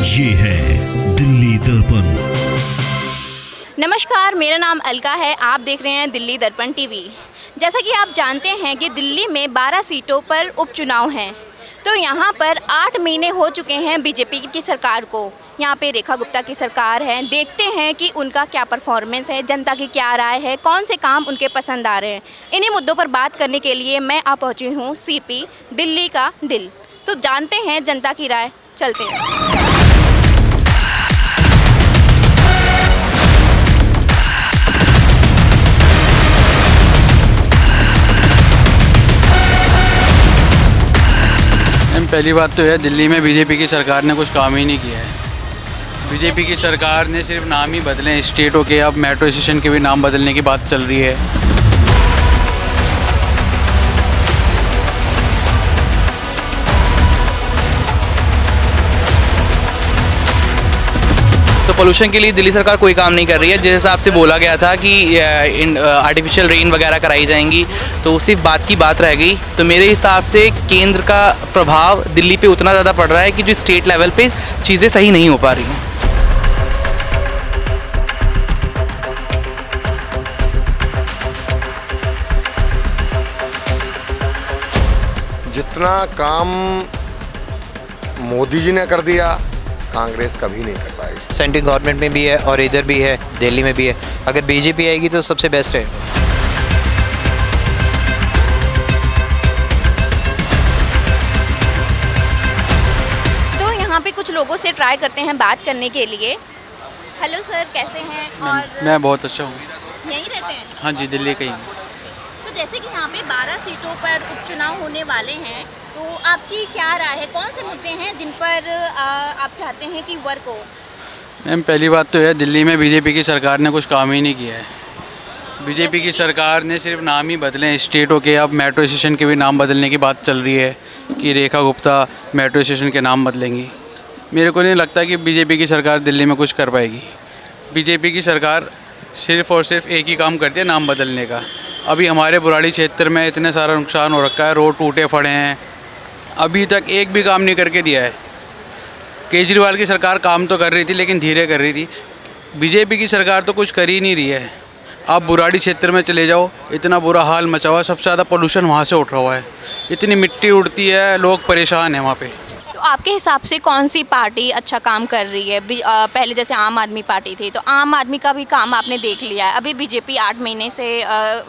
ये है दिल्ली दर्पण। नमस्कार, मेरा नाम अलका है। आप देख रहे हैं दिल्ली दर्पण टीवी। जैसा कि आप जानते हैं कि दिल्ली में 12 सीटों पर उपचुनाव हैं, तो यहाँ पर 8 महीने हो चुके हैं बीजेपी की सरकार को। यहाँ पे रेखा गुप्ता की सरकार है। देखते हैं कि उनका क्या परफॉर्मेंस है, जनता की क्या राय है, कौन से काम उनके पसंद आ रहे हैं। इन्हीं मुद्दों पर बात करने के लिए मैं आ पहुँची हूँ सीपी, दिल्ली का दिल। तो जानते हैं जनता की राय, चलते हैं। पहली बात तो है, दिल्ली में बीजेपी की सरकार ने कुछ काम ही नहीं किया है। बीजेपी की सरकार ने सिर्फ नाम ही बदले हैं स्टेटों के। अब मेट्रो स्टेशन के भी नाम बदलने की बात चल रही है। तो पोल्यूशन के लिए दिल्ली सरकार कोई काम नहीं कर रही है। जिस हिसाब से बोला गया था कि आर्टिफिशियल रेन वगैरह कराई जाएंगी, तो सिर्फ बात की बात रह गई। तो मेरे हिसाब से केंद्र का प्रभाव दिल्ली पे उतना ज़्यादा पड़ रहा है कि जो स्टेट लेवल पे चीज़ें सही नहीं हो पा रही हैं। जितना काम मोदी जी ने कर दिया, कांग्रेस कभी नहीं कर पाएगी। सेंट्रल गवर्नमेंट में भी है और इधर भी है, दिल्ली में भी है। अगर बीजेपी आएगी तो सबसे बेस्ट है। तो यहाँ पे कुछ लोगों से ट्राई करते हैं बात करने के लिए। हेलो सर, कैसे हैं? और मैं बहुत अच्छा हूँ। यहीं रहते हैं? हाँ जी, दिल्ली का ही हूँ। तो जैसे कि यहाँ पे 12 सीटों पर उपचुनाव होने वाले हैं, तो आपकी क्या राय है? कौन से मुद्दे हैं जिन पर आप चाहते हैं कि वर्क हो? मैम, पहली बात तो है, दिल्ली में बीजेपी की सरकार ने कुछ काम ही नहीं किया है। बीजेपी की सरकार ने सिर्फ नाम ही बदले हैं स्टेटों के। अब मेट्रो स्टेशन के भी नाम बदलने की बात चल रही है कि रेखा गुप्ता मेट्रो स्टेशन के नाम बदलेंगी। मेरे को नहीं लगता कि बीजेपी की सरकार दिल्ली में कुछ कर पाएगी। बीजेपी की सरकार सिर्फ और सिर्फ एक ही काम करती है, नाम बदलने का। अभी हमारे बुराड़ी क्षेत्र में इतने सारा नुकसान हो रखा है, रोड टूटे पड़े हैं, अभी तक एक भी काम नहीं करके दिया है। केजरीवाल की सरकार काम तो कर रही थी, लेकिन धीरे कर रही थी। बीजेपी की सरकार तो कुछ कर ही नहीं रही है। आप बुराड़ी क्षेत्र में चले जाओ, इतना बुरा हाल मचा हुआ है। सबसे ज़्यादा पोल्यूशन वहाँ से उठ रहा हुआ है, इतनी मिट्टी उड़ती है, लोग परेशान हैं वहाँ पे। तो आपके हिसाब से कौन सी पार्टी अच्छा काम कर रही है? पहले जैसे आम आदमी पार्टी थी, तो आम आदमी का भी काम आपने देख लिया है। अभी बीजेपी 8 महीने से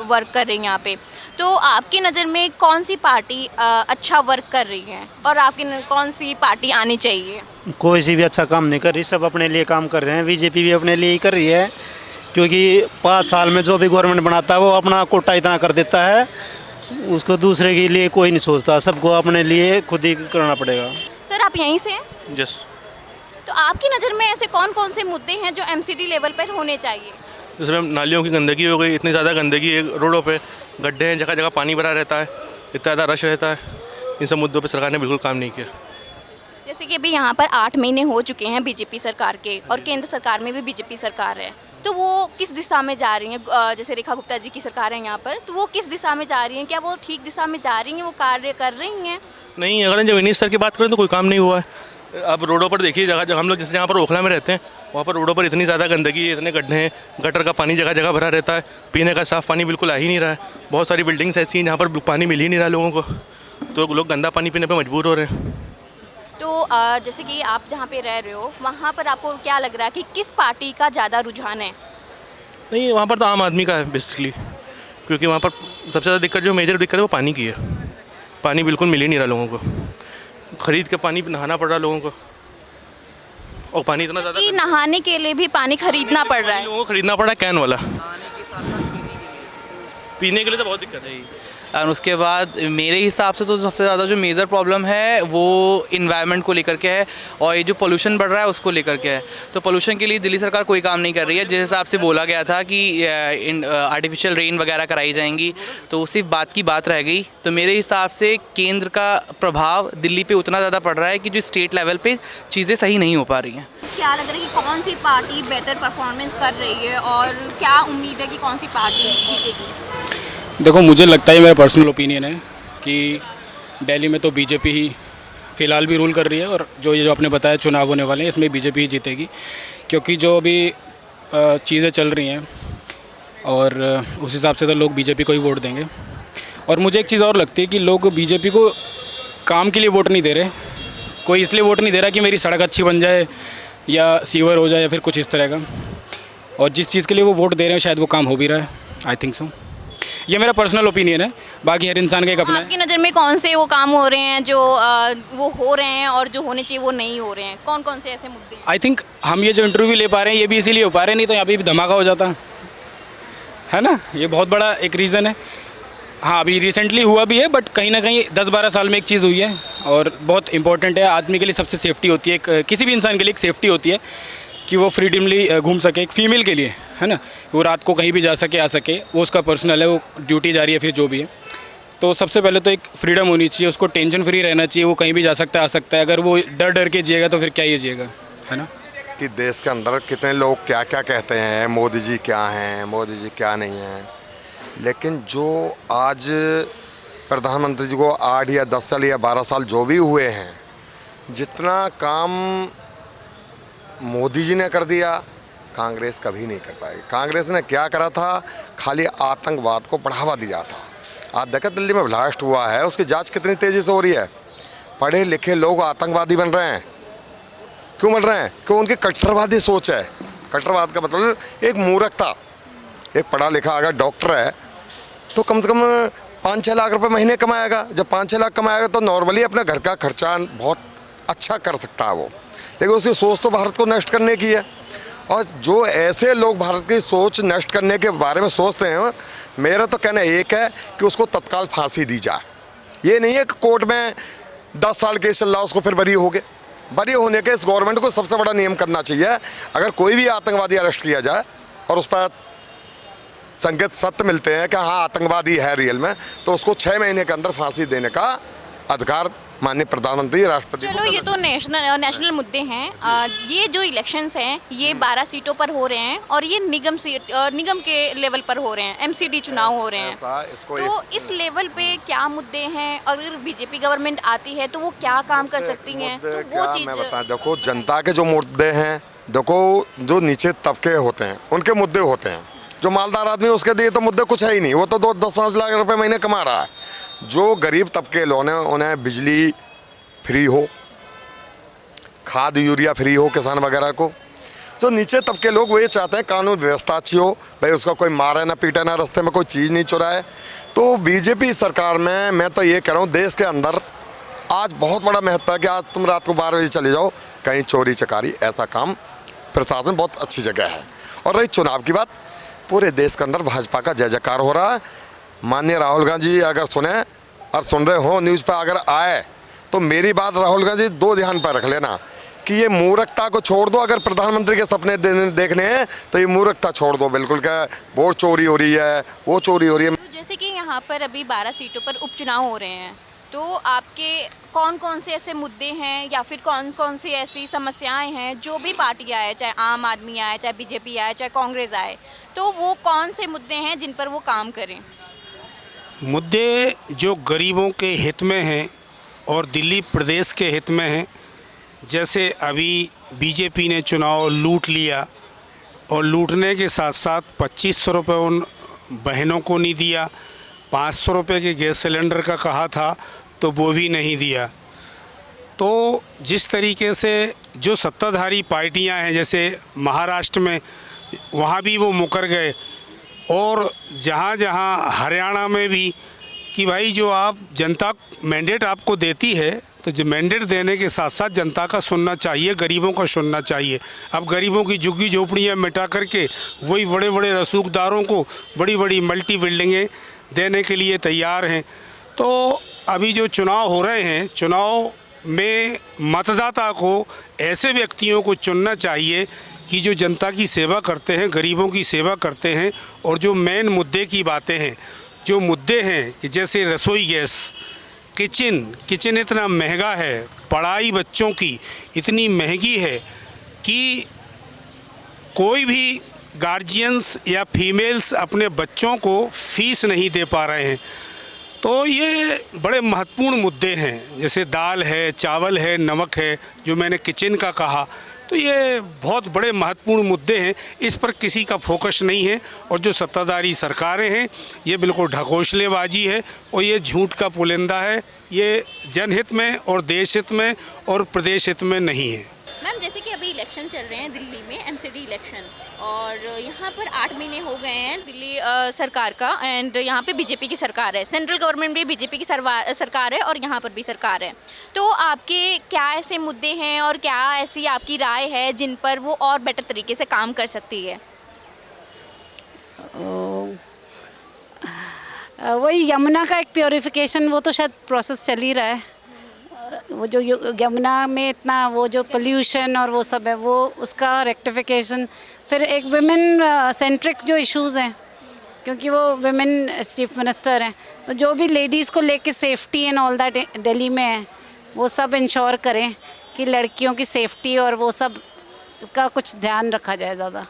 वर्क कर रही है यहाँ पे। तो आपकी नज़र में कौन सी पार्टी अच्छा वर्क कर रही है, और आपकी कौन सी पार्टी आनी चाहिए? कोई सी भी अच्छा काम नहीं कर रही, सब अपने लिए काम कर रहे हैं। बीजेपी भी अपने लिए ही कर रही है, क्योंकि 5 साल में जो भी गवर्नमेंट बनाता है वो अपना कोटा इतना कर देता है, उसको दूसरे के लिए कोई नहीं सोचता। सबको अपने लिए खुद ही करना पड़ेगा। सर, आप यहीं से हैं? यस। तो आपकी नज़र में ऐसे कौन कौन से मुद्दे हैं जो एमसीडी लेवल पर होने चाहिए? जैसे नालियों की गंदगी हो गई, इतनी ज़्यादा गंदगी है, रोडों पे गड्ढे हैं, जगह जगह पानी भरा रहता है, इतना ज़्यादा रश रहता है। इन सब मुद्दों पे सरकार ने बिल्कुल काम नहीं किया। जैसे कि अभी यहाँ पर 8 महीने हो चुके हैं बीजेपी सरकार के, और केंद्र सरकार में भी बीजेपी सरकार है, तो वो किस दिशा में जा रही हैं? जैसे रेखा गुप्ता जी की सरकार है यहाँ पर, तो वो किस दिशा में जा रही हैं? क्या वो ठीक दिशा में जा रही हैं? वो कार्य कर रही हैं? नहीं, अगर जमीनी स्तर की बात करें तो कोई काम नहीं हुआ है। अब रोडों पर देखिए, जगह जगह हम लोग जैसे यहाँ पर ओखला में रहते हैं, वहाँ पर रोडों पर इतनी ज़्यादा गंदगी है, इतने गड्ढे हैं, गटर का पानी जगह जगह भरा रहता है, पीने का साफ़ पानी बिल्कुल आ ही नहीं रहा है। बहुत सारी बिल्डिंग्स ऐसी हैं जहाँ पर पानी मिल ही नहीं रहा लोगों को, तो लोग गंदा पानी पीने पर मजबूर हो रहे हैं। तो जैसे कि आप जहाँ पे रह रहे हो, वहाँ पर आपको क्या लग रहा है कि किस पार्टी का ज़्यादा रुझान है? नहीं, वहाँ पर तो आम आदमी का है बेसिकली, क्योंकि वहाँ पर सबसे ज़्यादा दिक्कत, जो मेजर दिक्कत है वो पानी की है। पानी बिल्कुल मिल ही नहीं रहा लोगों को, ख़रीद के पानी नहाना पड़ रहा लोगों को, और पानी इतना ज़्यादा, नहाने के लिए भी पानी खरीदना पड़ रहा है। लोगों को खरीदना पड़ रहा है कैन वाला। पीने के लिए तो बहुत दिक्कत है। और उसके बाद मेरे हिसाब से तो सबसे ज़्यादा जो मेजर प्रॉब्लम है वो इन्वायरमेंट को लेकर के है, और ये जो पोल्यूशन बढ़ रहा है उसको लेकर के है। तो पोल्यूशन के लिए दिल्ली सरकार कोई काम नहीं कर रही है। जिस हिसाब से बोला गया था कि आर्टिफिशियल रेन वगैरह कराई जाएंगी, तो सिर्फ बात की बात रह गई। तो मेरे हिसाब से केंद्र का प्रभाव दिल्ली पे उतना ज़्यादा पड़ रहा है कि जो स्टेट लेवल पे चीज़ें सही नहीं हो पा रही हैं। क्या लग रहा है कि कौन सी पार्टी बेटर परफॉर्मेंस कर रही है, और क्या उम्मीद है कि कौन सी पार्टी जीतेगी? देखो, मुझे लगता है, मेरा पर्सनल ओपिनियन है कि दिल्ली में तो बीजेपी ही फ़िलहाल भी रूल कर रही है, और जो आपने बताया चुनाव होने वाले हैं इसमें बीजेपी ही जीतेगी, क्योंकि जो अभी चीज़ें चल रही हैं और उस हिसाब से तो लोग बीजेपी को ही वोट देंगे। और मुझे एक चीज़ और लगती है कि लोग बीजेपी को काम के लिए वोट नहीं दे रहे। कोई इसलिए वोट नहीं दे रहा कि मेरी सड़क अच्छी बन जाए या सीवर हो जाए या फिर कुछ इस तरह का, और जिस चीज़ के लिए वो वोट दे रहे हैं शायद वो काम हो भी रहा है। आई थिंक सो, ये मेरा पर्सनल ओपिनियन है, बाकी हर इंसान का एक अपना है। आपकी नज़र में कौन से वो काम हो रहे हैं जो वो हो रहे हैं और जो होने चाहिए वो नहीं हो रहे हैं? कौन कौन से ऐसे मुद्दे हैं? आई थिंक हम ये जो इंटरव्यू ले पा रहे हैं ये भी इसीलिए हो पा रहे हैं, नहीं तो यहाँ पे भी धमाका हो जाता है ना। ये बहुत बड़ा एक रीज़न है। हाँ, अभी रिसेंटली हुआ भी है, बट कहीं ना कहीं 10-12 साल में एक चीज़ हुई है और बहुत इंपॉर्टेंट है। आदमी के लिए सबसे सेफ्टी होती है, किसी भी इंसान के लिए एक सेफ्टी होती है कि वो फ्रीडमली घूम सके। एक फ़ीमेल के लिए है ना, वो रात को कहीं भी जा सके आ सके, वो उसका पर्सनल है, वो ड्यूटी जा रही है फिर जो भी है। तो सबसे पहले तो एक फ्रीडम होनी चाहिए, उसको टेंशन फ्री रहना चाहिए, वो कहीं भी जा सकता है आ सकता है। अगर वो डर डर के जिएगा तो फिर क्या ही जिएगा, है ना। कि देश के अंदर कितने लोग क्या क्या कहते हैं, मोदी जी क्या हैं, मोदी जी क्या नहीं हैं, लेकिन जो आज प्रधानमंत्री जी को 8 या 10 साल या 12 साल जो भी हुए हैं, जितना काम मोदी जी ने कर दिया कांग्रेस कभी नहीं कर पाएगी। कांग्रेस ने क्या करा था, खाली आतंकवाद को बढ़ावा दिया था। आज देखा दिल्ली में ब्लास्ट हुआ है, उसकी जांच कितनी तेज़ी से हो रही है। पढ़े लिखे लोग आतंकवादी बन रहे हैं, क्यों बन रहे हैं? क्यों? उनकी कट्टरवादी सोच है। कट्टरवाद का मतलब एक मूर्खता। एक पढ़ा लिखा अगर डॉक्टर है तो कम से कम 5-6 लाख रुपए महीने कमाएगा। जब 5-6 लाख कमाएगा तो नॉर्मली अपने घर का खर्चा बहुत अच्छा कर सकता है वो, लेकिन उसकी सोच तो भारत को नष्ट करने की है। और जो ऐसे लोग भारत की सोच नष्ट करने के बारे में सोचते हैं, मेरा तो कहना एक है कि उसको तत्काल फांसी दी जाए। ये नहीं है कि कोर्ट में 10 साल केस चल रहा उसको फिर बरी हो गए। बरी होने के इस गवर्नमेंट को सबसे बड़ा नियम करना चाहिए, अगर कोई भी आतंकवादी अरेस्ट किया जाए और उस पर संकेत सत्य मिलते हैं कि हाँ आतंकवादी है रियल में, तो उसको 6 महीने के अंदर फांसी देने का अधिकार माननीय प्रधानमंत्री राष्ट्रपति चलो, ये तो नेशनल मुद्दे हैं। ये जो इलेक्शंस हैं ये 12 सीटों पर हो रहे हैं और ये निगम के लेवल पर हो रहे हैं, एमसीडी चुनाव हो रहे हैं। तो इस लेवल पे क्या मुद्दे हैं? अगर बीजेपी गवर्नमेंट आती है तो वो क्या काम कर सकती हैं? तो वो चीज़ मैं बताऊं, देखो जनता के जो मुद्दे हैं, देखो जो नीचे तबके होते हैं उनके मुद्दे होते हैं। जो मालदार आदमी उसके दिए तो मुद्दे कुछ है ही नहीं, वो तो 10-5 लाख रुपए महीने कमा रहा है। जो गरीब तबके लोग हैं उन्हें बिजली फ्री हो, खाद यूरिया फ्री हो किसान वगैरह को। जो नीचे तबके लोग वो ये चाहते हैं कानून व्यवस्था अच्छी हो, भाई उसका कोई मारे ना पीटे ना, रास्ते में कोई चीज़ नहीं चुराए। तो बीजेपी सरकार में मैं तो ये कह रहा हूँ, देश के अंदर आज बहुत बड़ा महत्व है कि आज तुम रात को 12 बजे चले जाओ, कहीं चोरी चकारी ऐसा काम प्रशासन बहुत अच्छी जगह है। और रही चुनाव की बात, पूरे देश के अंदर भाजपा का जय जयकार हो रहा है। माननीय राहुल गांधी जी अगर सुने और सुन रहे हो, न्यूज़ पर अगर आए तो मेरी बात राहुल गांधी 2 ध्यान पर रख लेना कि ये मूर्खता को छोड़ दो। अगर प्रधानमंत्री के सपने देखने हैं तो ये मूर्खता छोड़ दो बिल्कुल। क्या वोट चोरी हो रही है, वो चोरी हो रही है। तो जैसे कि यहाँ पर अभी 12 सीटों पर उपचुनाव हो रहे हैं, तो आपके कौन कौन से ऐसे मुद्दे हैं या फिर कौन कौन सी ऐसी समस्याएं हैं जो भी पार्टी आए, चाहे आम आदमी आए, चाहे बीजेपी आए, चाहे कांग्रेस आए, तो वो कौन से मुद्दे हैं जिन पर वो काम करें? मुद्दे जो गरीबों के हित में हैं और दिल्ली प्रदेश के हित में हैं। जैसे अभी बीजेपी ने चुनाव लूट लिया और लूटने के साथ साथ 2500 रुपये उन बहनों को नहीं दिया, 500 रुपये के गैस सिलेंडर का कहा था तो वो भी नहीं दिया। तो जिस तरीके से जो सत्ताधारी पार्टियां हैं, जैसे महाराष्ट्र में वहाँ भी वो मुकर गए, और जहाँ जहाँ हरियाणा में भी कि भाई जो आप जनता मैंडेट आपको देती है तो जो मैंडेट देने के साथ साथ जनता का सुनना चाहिए, गरीबों का सुनना चाहिए। अब गरीबों की झुग्गी झोपड़ियाँ मिटा करके वही बड़े बड़े रसूखदारों को बड़ी बड़ी मल्टी बिल्डिंगें देने के लिए तैयार हैं। तो अभी जो चुनाव हो रहे हैं, चुनाव में मतदाता को ऐसे व्यक्तियों को चुनना चाहिए कि जो जनता की सेवा करते हैं, गरीबों की सेवा करते हैं, और जो मेन मुद्दे की बातें हैं, जो मुद्दे हैं कि जैसे रसोई गैस, किचन इतना महंगा है, पढ़ाई बच्चों की इतनी महंगी है कि कोई भी गार्जियंस या फीमेल्स अपने बच्चों को फीस नहीं दे पा रहे हैं। तो ये बड़े महत्वपूर्ण मुद्दे हैं, जैसे दाल है, चावल है, नमक है, जो मैंने किचन का कहा, तो ये बहुत बड़े महत्वपूर्ण मुद्दे हैं। इस पर किसी का फोकस नहीं है और जो सत्ताधारी सरकारें हैं ये बिल्कुल ढकोसलेबाजी है और ये झूठ का पुलिंदा है। ये जनहित में और देश हित में और प्रदेश हित में नहीं है। मैम, जैसे कि अभी इलेक्शन चल रहे हैं दिल्ली में, एमसीडी इलेक्शन, और यहाँ पर 8 महीने हो गए हैं दिल्ली सरकार का, एंड यहाँ पे बीजेपी की सरकार है, सेंट्रल गवर्नमेंट भी बीजेपी की सरकार है और यहाँ पर भी सरकार है। तो आपके क्या ऐसे मुद्दे हैं और क्या ऐसी आपकी राय है जिन पर वो और बेटर तरीके से काम कर सकती है? वही यमुना का एक प्योरिफिकेशन, वो तो शायद प्रोसेस चल ही रहा है। वो जो यमुना में इतना वो जो पोल्यूशन और वो सब है, वो उसका रेक्टिफिकेशन, फिर एक वुमेन सेंट्रिक जो इश्यूज़ हैं, क्योंकि वो वुमेन चीफ मिनिस्टर हैं, तो जो भी लेडीज़ को लेके safety and all that Delhi में है, वो सब इंश्योर करें कि लड़कियों की सेफ्टी और वो सब का कुछ ध्यान रखा जाए ज़्यादा।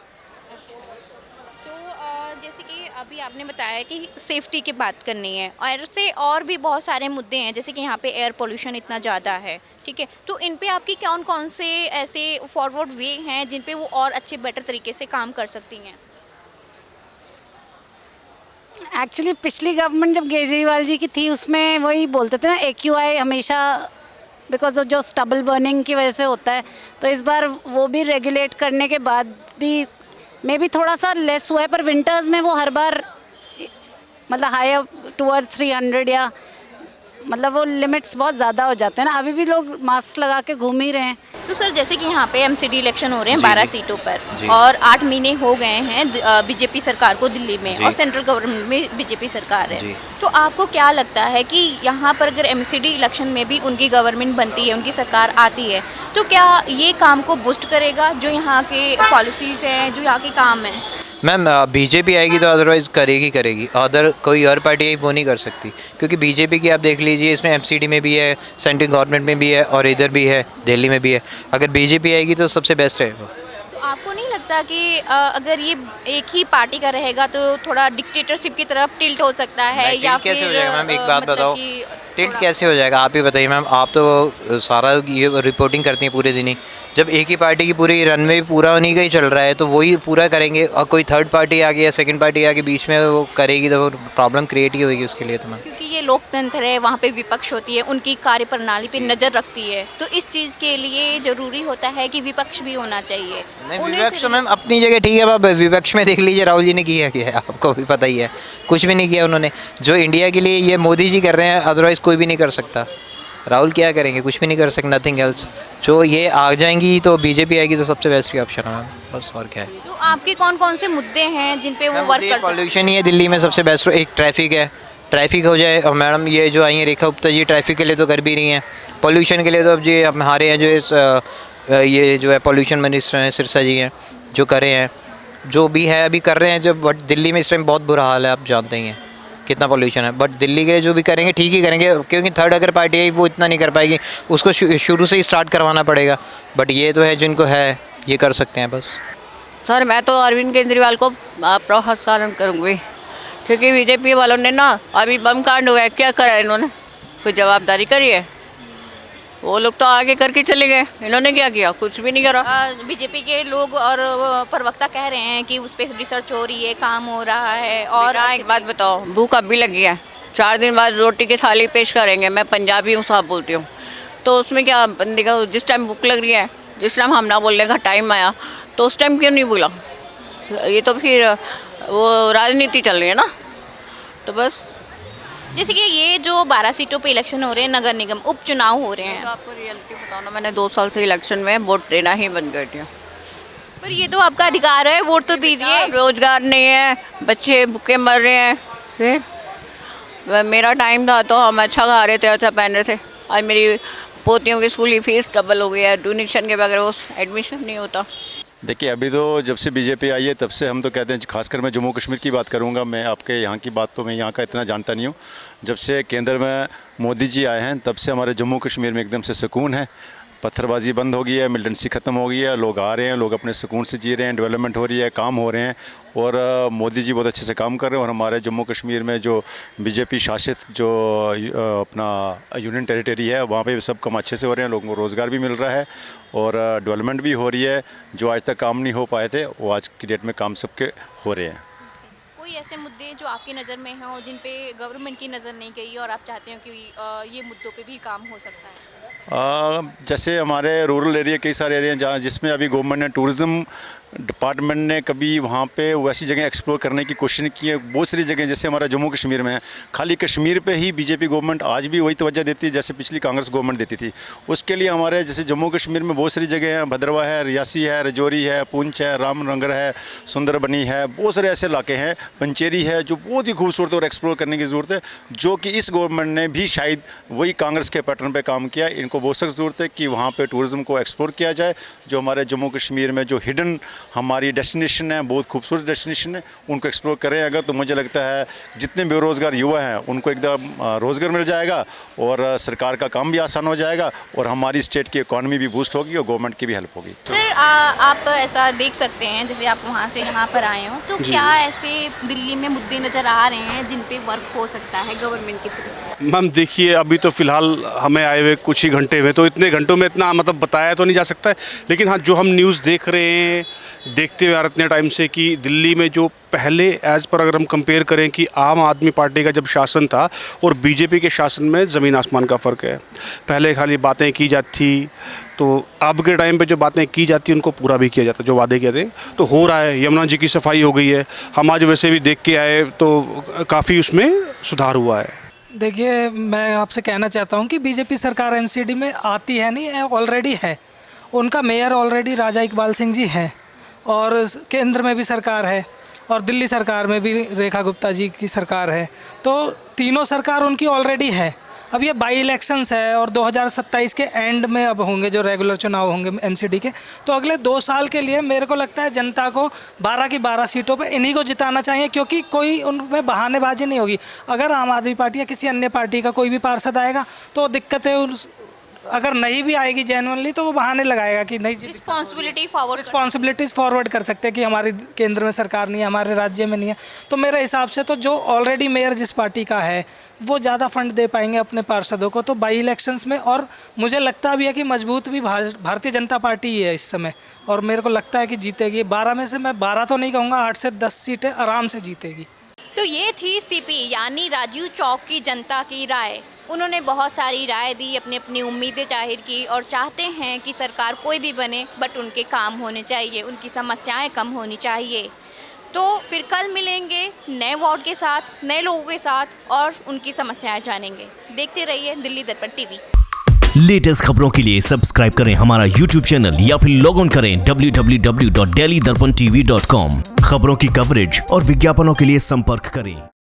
जैसे कि अभी आपने बताया कि सेफ्टी की बात करनी है, और से और भी बहुत सारे मुद्दे हैं, जैसे कि यहाँ पे एयर पोल्यूशन इतना ज़्यादा है, ठीक है, तो इन पे आपकी कौन कौन से ऐसे फॉरवर्ड वे हैं जिन पे वो और अच्छे बेटर तरीके से काम कर सकती हैं? एक्चुअली पिछली गवर्नमेंट जब केजरीवाल जी की थी, उसमें वही बोलते थे ना, AQI हमेशा बिकॉज ऑफ जो स्टबल बर्निंग की वजह से होता है, तो इस बार वो भी रेगुलेट करने के बाद भी मे भी थोड़ा सा लेस हुआ है, पर विंटर्स में वो हर बार मतलब हायर टूवर्ड्स 300 या मतलब वो लिमिट्स बहुत ज़्यादा हो जाते हैं ना। अभी भी लोग मास्क लगा के घूम ही रहे हैं। तो सर, जैसे कि यहाँ पे एमसीडी इलेक्शन हो रहे हैं 12 सीटों पर, और 8 महीने हो गए हैं बीजेपी सरकार को दिल्ली में, और सेंट्रल गवर्नमेंट में बीजेपी सरकार है, तो आपको क्या लगता है कि यहाँ पर अगर एमसीडी इलेक्शन में भी उनकी गवर्नमेंट बनती है, उनकी सरकार आती है, तो क्या ये काम को बूस्ट करेगा, जो यहाँ के पॉलिसीज़ हैं, जो यहाँ के काम हैं? मैम बीजेपी आएगी तो अदरवाइज़ करेगी, अदर कोई और पार्टी आई वो नहीं कर सकती, क्योंकि बीजेपी की आप देख लीजिए, इसमें एमसीडी में भी है, सेंट्रल गवर्नमेंट में भी है और इधर भी है, दिल्ली में भी है। अगर बीजेपी आएगी तो सबसे बेस्ट है वो। तो आपको नहीं लगता कि अगर ये एक ही पार्टी का रहेगा तो थोड़ा डिक्टेटरशिप की तरफ टिल्ट हो सकता है, या फिर कैसे हो जाएगा मैम, एक बात मतलब बताओ, टिल्ट कैसे हो जाएगा आप ही बताइए मैम। आप तो सारा ये रिपोर्टिंग करती हैं पूरे दिन ही, जब एक ही पार्टी की पूरी रनवे पूरा उन्हीं का ही चल रहा है तो वही पूरा करेंगे, और कोई थर्ड पार्टी आ गई या सेकंड पार्टी आ गई बीच में वो करेगी तो प्रॉब्लम क्रिएट ही होगी उसके लिए। तो मैम क्योंकि ये लोकतंत्र है, वहाँ पे विपक्ष होती है, उनकी कार्यप्रणाली पे नज़र रखती है, तो इस चीज़ के लिए ज़रूरी होता है कि विपक्ष भी होना चाहिए। नहीं, विपक्ष तो मैम अपनी जगह ठीक है, आप विपक्ष में देख लीजिए राहुल जी ने किया है, आपको भी पता ही है, कुछ भी नहीं किया उन्होंने। जो इंडिया के लिए ये मोदी जी कर रहे हैं, अदरवाइज़ कोई भी नहीं कर सकता। राहुल क्या करेंगे, कुछ भी नहीं कर सकते, नथिंग एल्स। जो ये आ जाएंगी तो बीजेपी आएगी तो सबसे बेस्ट ऑप्शन है मैम, बस और क्या है। तो आपके कौन कौन से मुद्दे हैं जिन पे वो वर्क कर सकते हैं? पॉल्यूशन ही है दिल्ली में सबसे बेस्ट, एक ट्रैफिक है, ट्रैफिक हो जाए। और मैडम ये जो आई हैं रेखा गुप्ता जी, ट्रैफिक के लिए तो कर भी रही हैं, पॉल्यूशन के लिए तो अब जी हमारे हैं जो ये जो है पॉल्यूशन मिनिस्टर हैं सिरसा जी हैं, जो करे हैं, जो भी है अभी कर रहे हैं। जब बट दिल्ली में इस टाइम बहुत बुरा हाल है, आप जानते ही हैं कितना पोल्यूशन है, बट दिल्ली के जो भी करेंगे ठीक ही करेंगे, क्योंकि थर्ड अगर पार्टी है वो इतना नहीं कर पाएगी, उसको शुरू से ही स्टार्ट करवाना पड़ेगा। बट ये तो है जिनको है ये कर सकते हैं बस। सर मैं तो अरविंद केजरीवाल को प्रोत्साहन करूँगी, क्योंकि बीजेपी वालों ने ना अभी बम कांड हुआ है, क्या करा है इन्होंने, कोई जवाबदारी करी है? वो लोग तो आगे करके चले गए, इन्होंने क्या किया, कुछ भी नहीं करा। बीजेपी के लोग और प्रवक्ता कह रहे हैं कि उस पर रिसर्च हो रही है, काम हो रहा है। और एक बात बताओ, भूख अब भी लगी है, 4 दिन बाद रोटी की थाली पेश करेंगे, मैं पंजाबी हूँ साहब बोलती हूँ, तो उसमें क्या बंदी का जिस टाइम भूख लग रही है, जिस टाइम हम ना बोलने का टाइम आया तो उस टाइम क्यों नहीं बोला? ये तो फिर वो राजनीति चल रही है ना, तो बस। जैसे कि ये जो 12 सीटों पे इलेक्शन हो रहे हैं, नगर निगम उपचुनाव हो रहे हैं, तो आपको रियलिटी बताओ ना, मैंने 2 साल से इलेक्शन में वोट देना ही बंद कर दिया। पर ये तो आपका अधिकार है, वोट तो दीजिए। रोजगार नहीं है, बच्चे भूखे मर रहे हैं, फिर मेरा टाइम था तो हम अच्छा खा रहे थे, अच्छा पहन रहे थे, आज मेरी पोतियों की स्कूल की फीस डबल हो गई है, डोनेशन के बगैर वो एडमिशन नहीं होता। देखिए अभी तो जब से बीजेपी आई है तब से हम तो कहते हैं, खासकर मैं जम्मू कश्मीर की बात करूंगा, मैं आपके यहाँ की बात तो मैं यहाँ का इतना जानता नहीं हूँ। जब से केंद्र में मोदी जी आए हैं तब से हमारे जम्मू कश्मीर में एकदम से सुकून है। पत्थरबाजी बंद हो गई है, मिलिटेंसी ख़त्म हो गई है, लोग आ रहे हैं, लोग अपने सुकून से जी रहे हैं, डेवलपमेंट हो रही है, काम हो रहे हैं और मोदी जी बहुत अच्छे से काम कर रहे हैं। और हमारे जम्मू कश्मीर में जो बीजेपी शासित जो अपना यूनियन टेरिटरी है वहाँ पे सब काम अच्छे से हो रहे हैं, लोगों को रोज़गार भी मिल रहा है और डेवलपमेंट भी हो रही है। जो आज तक काम नहीं हो पाए थे वो आज की डेट में काम सबके हो रहे हैं। कोई ऐसे मुद्दे जो आपकी नज़र में हों जिन पे गवर्नमेंट की नज़र नहीं गई और आप चाहते हो कि ये मुद्दों पे भी काम हो सकता है? जैसे हमारे रूरल एरिया कई सारे एरिया जहाँ जिसमें अभी गवर्नमेंट ने टूरिज़्म डिपार्टमेंट ने कभी वहाँ पे वैसी जगह एक्सप्लोर करने की कोशिश नहीं की है। बहुत सारी जगह जैसे हमारा जम्मू कश्मीर में है, खाली कश्मीर पे ही बीजेपी गवर्नमेंट आज भी वही तवज्जो देती है जैसे पिछली कांग्रेस गवर्नमेंट देती थी। उसके लिए हमारे जैसे जम्मू कश्मीर में बहुत सारी जगह हैं, भद्रवा है, रियासी है, रजौरी है, पुंछ है, रामनगर है, सुंदरबनी है, बहुत सारे ऐसे इलाके हैं, पंचेरी है जो बहुत ही खूबसूरत और एक्सप्लोर करने की ज़रूरत है, जो कि इस गवर्नमेंट ने भी शायद वही कांग्रेस के पैटर्न पर काम किया। इनको बहुत सख्त ज़रूरत है कि वहाँ पर टूरिज़्म को एक्सप्लोर किया जाए। जो हमारे जम्मू कश्मीर में जो हिडन हमारी डेस्टिनेशन है, बहुत खूबसूरत डेस्टिनेशन है, उनको एक्सप्लोर करें अगर तो मुझे लगता है जितने बेरोज़गार युवा हैं उनको एकदम रोज़गार मिल जाएगा और सरकार का काम भी आसान हो जाएगा और हमारी स्टेट की इकॉनमी भी बूस्ट होगी और गवर्नमेंट की भी हेल्प होगी। सर आप ऐसा देख सकते हैं जैसे आप वहाँ से यहाँ पर आए हो तो क्या ऐसे दिल्ली में मुद्दे नज़र आ रहे हैं जिन पे वर्क हो सकता है गवर्नमेंट की तरफ? मैम देखिए, अभी तो फ़िलहाल हमें आए हुए कुछ ही घंटे में, तो इतने घंटों में इतना मतलब बताया तो नहीं जा सकता है, लेकिन हाँ जो हम न्यूज़ देख रहे हैं, देखते हुए आ रहे इतने टाइम से कि दिल्ली में जो पहले एज़ पर अगर हम कंपेयर करें कि आम आदमी पार्टी का जब शासन था और बीजेपी के शासन में ज़मीन आसमान का फ़र्क है। पहले खाली बातें की जाती थी, तो अब के टाइम पे जो बातें की जाती हैं उनको पूरा भी किया जाता है, जो वादे किए थे तो हो रहा है। यमुना जी की सफाई हो गई है, हम आज वैसे भी देख के आए तो काफ़ी उसमें सुधार हुआ है। देखिए, मैं आपसे कहना चाहता हूँ कि बीजेपी सरकार एमसीडी में आती है नहीं, ऑलरेडी है। उनका मेयर ऑलरेडी राजा इकबाल सिंह जी हैं और केंद्र में भी सरकार है और दिल्ली सरकार में भी रेखा गुप्ता जी की सरकार है, तो तीनों सरकार उनकी ऑलरेडी है। अब ये बाई इलेक्शंस है और 2027 के एंड में अब होंगे जो रेगुलर चुनाव होंगे एमसीडी के, तो अगले 2 साल के लिए मेरे को लगता है जनता को 12 की 12 सीटों पे इन्हीं को जिताना चाहिए, क्योंकि कोई उनमें बहानेबाजी नहीं होगी। अगर आम आदमी पार्टी या किसी अन्य पार्टी का कोई भी पार्षद आएगा तो दिक्कतें, अगर नहीं भी आएगी जेन्युइनली तो वो बहाने लगाएगा कि नहीं, रिस्पॉन्सिबिलिटीज़ फॉरवर्ड कर सकते हैं कि हमारे केंद्र में सरकार नहीं है, हमारे राज्य में नहीं है। तो मेरे हिसाब से तो जो ऑलरेडी मेयर जिस पार्टी का है वो ज़्यादा फंड दे पाएंगे अपने पार्षदों को, तो बाई इलेक्शंस में। और मुझे लगता भी है कि मजबूत भी भारतीय जनता पार्टी ही है इस समय, और मेरे को लगता है कि जीतेगी। 12 में से मैं 12 तो नहीं कहूँगा, 8 से 10 सीटें आराम से जीतेगी। तो ये थी सीपी यानी राजीव चौक की जनता की राय। उन्होंने बहुत सारी राय दी, अपनी अपनी उम्मीदें जाहिर की और चाहते हैं कि सरकार कोई भी बने बट उनके काम होने चाहिए, उनकी समस्याएं कम होनी चाहिए। तो फिर कल मिलेंगे नए वार्ड के साथ, नए लोगों के साथ और उनकी समस्याएं जानेंगे। देखते रहिए दिल्ली दर्पण टीवी। लेटेस्ट खबरों के लिए सब्सक्राइब करें हमारा YouTube चैनल या फिर लॉग ऑन करें www.delhidarpantv.com। खबरों की कवरेज और विज्ञापनों के लिए संपर्क करें।